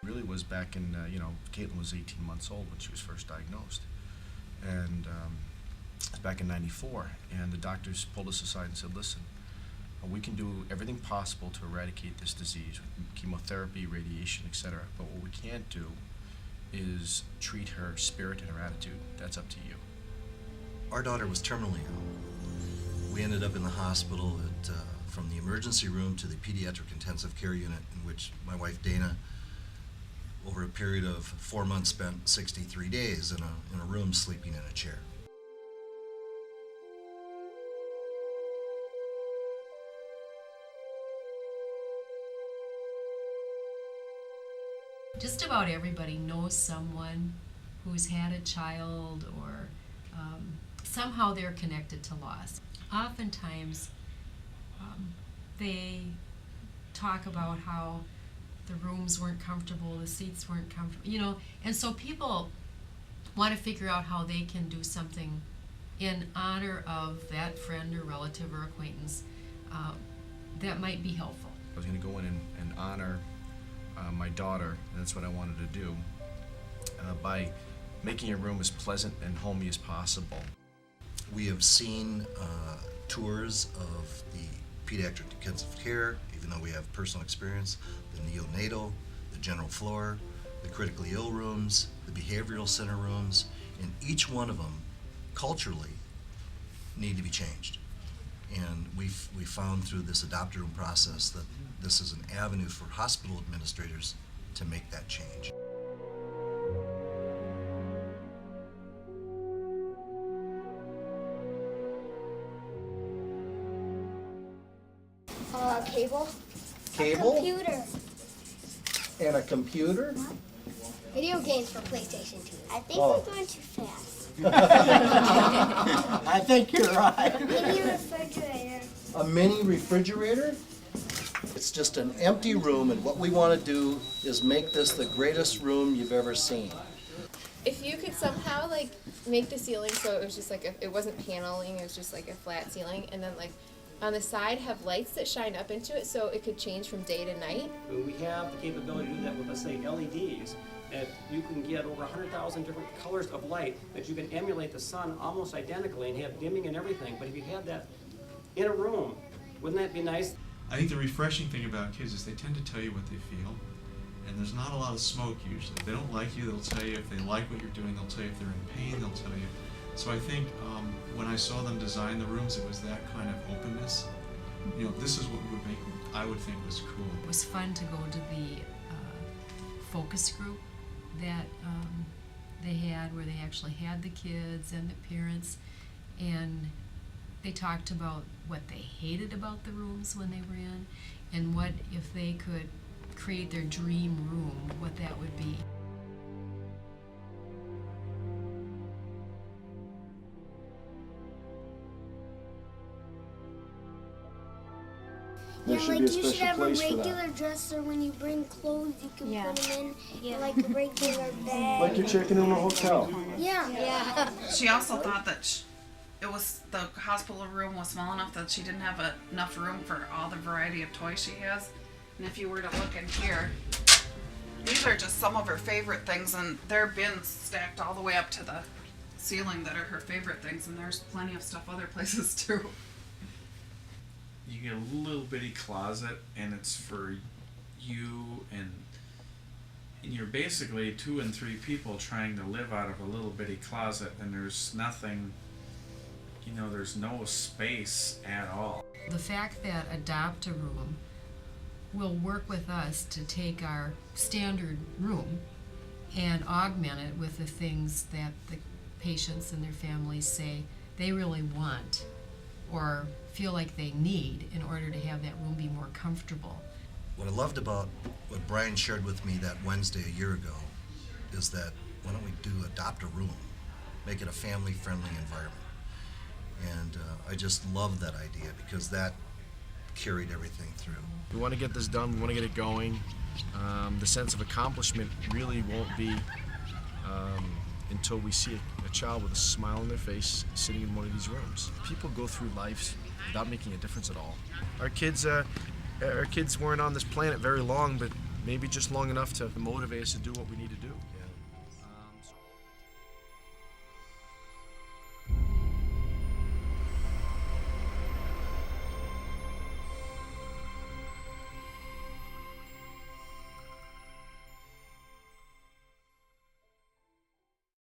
really was back in, Caitlin was 18 months old when she was first diagnosed. And it was back in '94. And the doctors pulled us aside and said, listen, we can do everything possible to eradicate this disease with chemotherapy, radiation, etc. But what we can't do is treat her spirit and her attitude. That's up to you. Our daughter was terminally ill. We ended up in the hospital from the emergency room to the pediatric intensive care unit, in which my wife Dana, over a period of 4 months, spent 63 days in a room sleeping in a chair. Just about everybody knows someone who's had a child, or somehow they're connected to loss. Oftentimes, they talk about how the rooms weren't comfortable, the seats weren't comfortable, and so people want to figure out how they can do something in honor of that friend or relative or acquaintance that might be helpful. I was going to go in and honor my daughter, and that's what I wanted to do, by making your room as pleasant and homey as possible. We have seen tours of the pediatric intensive care, even though we have personal experience, the neonatal, the general floor, the critically ill rooms, the behavioral center rooms, and each one of them, culturally, need to be changed. And we found through this adopt-a-room process that this is an avenue for hospital administrators to make that change. Cable. Cable? A computer. And a computer? Video games for PlayStation 2. I think Oh. we're going too fast. I think you're right. Mini refrigerator. A mini refrigerator? It's just an empty room, and what we want to do is make this the greatest room you've ever seen. If you could somehow make the ceiling so it was just it wasn't paneling, it was just like a flat ceiling, and then on the side have lights that shine up into it so it could change from day to night. We have the capability to do that with, let's say, LEDs, that you can get over 100,000 different colors of light, that you can emulate the sun almost identically and have dimming and everything. But if you had that in a room, wouldn't that be nice? I think the refreshing thing about kids is they tend to tell you what they feel, and there's not a lot of smoke usually. If they don't like you, they'll tell you. If they like what you're doing, they'll tell you. If they're in pain, they'll tell you. So I think when I saw them design the rooms, it was that kind of openness. This is what I would think was cool. It was fun to go to the focus group that they had, where they actually had the kids and the parents, and they talked about what they hated about the rooms when they were in, and what if they could create their dream room, what that would be. There should be a you should special have a place for that. regular dresser when you bring clothes, you can Yeah. put them in like a regular bag. Like you're checking in a hotel. Yeah. She also thought that the hospital room was small enough that she didn't have enough room for all the variety of toys she has. And if you were to look in here, these are just some of her favorite things, and there are bins stacked all the way up to the ceiling that are her favorite things, and there's plenty of stuff other places too. You get a little bitty closet, and it's for you, and you're basically 2 and 3 people trying to live out of a little bitty closet, and there's nothing, there's no space at all. The fact that Adopt-A-Room will work with us to take our standard room and augment it with the things that the patients and their families say they really want or feel like they need in order to have that room be more comfortable. What I loved about what Brian shared with me that Wednesday a year ago is that why don't we do adopt a room, make it a family-friendly environment. And I just love that idea because that carried everything through. We want to get this done. We want to get it going. The sense of accomplishment really won't be until we see a child with a smile on their face sitting in one of these rooms. People go through life without making a difference at all. Our kids weren't on this planet very long, but maybe just long enough to motivate us to do what we need to do.